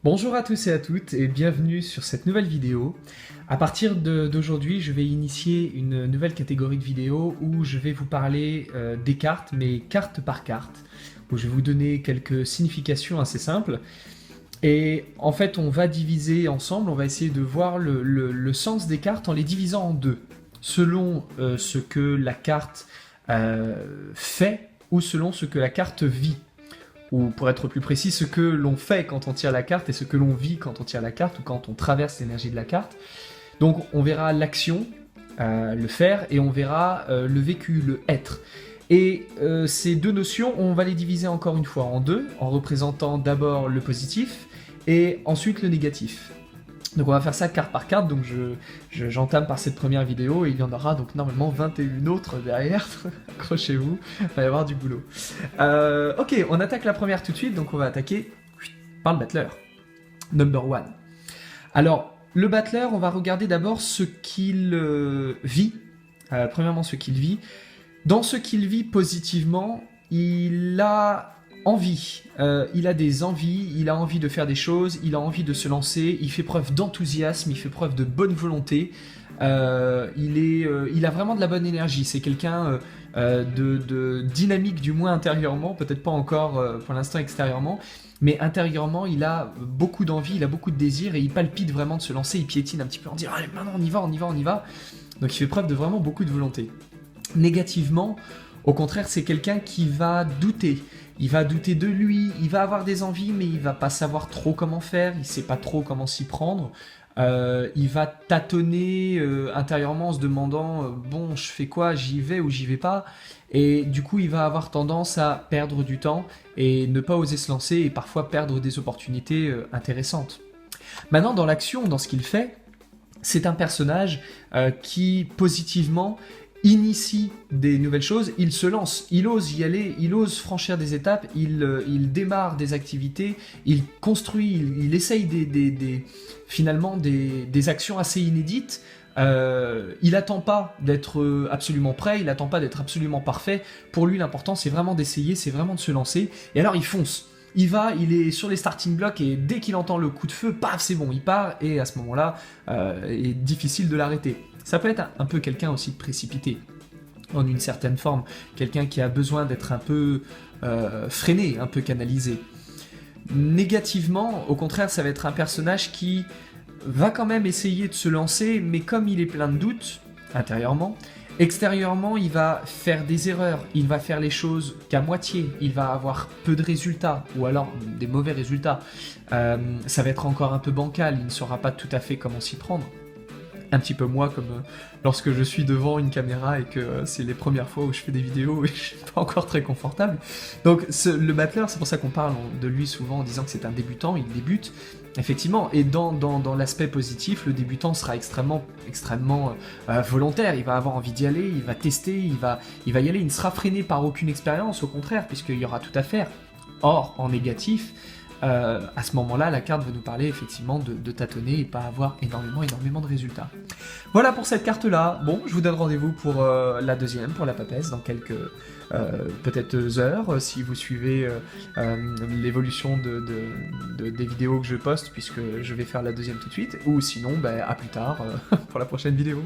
Bonjour à tous et à toutes et bienvenue sur cette nouvelle vidéo. À partir d'aujourd'hui, je vais initier une nouvelle catégorie de vidéos où je vais vous parler des cartes, mais carte par carte, où je vais vous donner quelques significations assez simples. Et en fait, on va diviser ensemble, on va essayer de voir le sens des cartes en les divisant en deux, selon ce que la carte fait ou selon ce que la carte vit. Ou pour être plus précis, ce que l'on fait quand on tire la carte et ce que l'on vit quand on tire la carte ou quand on traverse l'énergie de la carte. Donc on verra l'action, le faire, et on verra le vécu, le être. Et ces deux notions, on va les diviser encore une fois en deux, en représentant d'abord le positif et ensuite le négatif. Donc on va faire ça carte par carte, donc j'entame par cette première vidéo et il y en aura donc normalement 21 autres derrière, accrochez-vous, il va y avoir du boulot. Ok, on attaque la première tout de suite, donc on va attaquer par le battleur. Number one. Alors, le battleur, on va regarder d'abord ce qu'il vit, premièrement ce qu'il vit. Dans ce qu'il vit positivement, il a envie, il a des envies, il a envie de faire des choses, il a envie de se lancer, il fait preuve d'enthousiasme, il fait preuve de bonne volonté, il a vraiment de la bonne énergie, c'est quelqu'un de dynamique du moins intérieurement, peut-être pas encore pour l'instant extérieurement, mais intérieurement il a beaucoup d'envie, il a beaucoup de désir et il palpite vraiment de se lancer, il piétine un petit peu en disant allez maintenant on y va, on y va, on y va, donc il fait preuve de vraiment beaucoup de volonté. Négativement, au contraire, c'est quelqu'un qui va douter. Il va douter de lui, il va avoir des envies, mais il va pas savoir trop comment faire, il sait pas trop comment s'y prendre. Il va tâtonner intérieurement en se demandant bon, je fais quoi, j'y vais ou j'y vais pas. Et du coup, il va avoir tendance à perdre du temps et ne pas oser se lancer et parfois perdre des opportunités intéressantes. Maintenant, dans l'action, dans ce qu'il fait, c'est un personnage qui positivement initie des nouvelles choses, il se lance, il ose y aller, il ose franchir des étapes, il démarre des activités, il construit, il essaye finalement des actions assez inédites. Il attend pas d'être absolument prêt, il attend pas d'être absolument parfait. Pour lui, l'important c'est vraiment d'essayer, c'est vraiment de se lancer. Et alors il fonce. Il va, il est sur les starting blocks et dès qu'il entend le coup de feu, paf, c'est bon, il part et à ce moment-là, il est difficile de l'arrêter. Ça peut être un peu quelqu'un aussi de précipité, en une certaine forme, quelqu'un qui a besoin d'être un peu freiné, un peu canalisé. Négativement, au contraire, ça va être un personnage qui va quand même essayer de se lancer, mais comme il est plein de doutes, intérieurement, extérieurement, il va faire des erreurs, il va faire les choses qu'à moitié, il va avoir peu de résultats, ou alors des mauvais résultats. Ça va être encore un peu bancal, il ne saura pas tout à fait comment s'y prendre. Un petit peu moi, comme lorsque je suis devant une caméra et que c'est les premières fois où je fais des vidéos et je suis pas encore très confortable. Donc le battleur, c'est pour ça qu'on parle de lui souvent en disant que c'est un débutant, il débute. Effectivement, et dans l'aspect positif, le débutant sera extrêmement volontaire, il va avoir envie d'y aller, il va tester, il va y aller, il ne sera freiné par aucune expérience, au contraire, puisqu'il y aura tout à faire. Or, en négatif, à ce moment-là, la carte va nous parler effectivement de tâtonner et pas avoir énormément de résultats. Voilà pour cette carte-là. Bon, je vous donne rendez-vous pour la deuxième, pour la papesse, dans quelques peut-être heures, si vous suivez l'évolution des vidéos que je poste, puisque je vais faire la deuxième tout de suite, ou sinon, à plus tard pour la prochaine vidéo.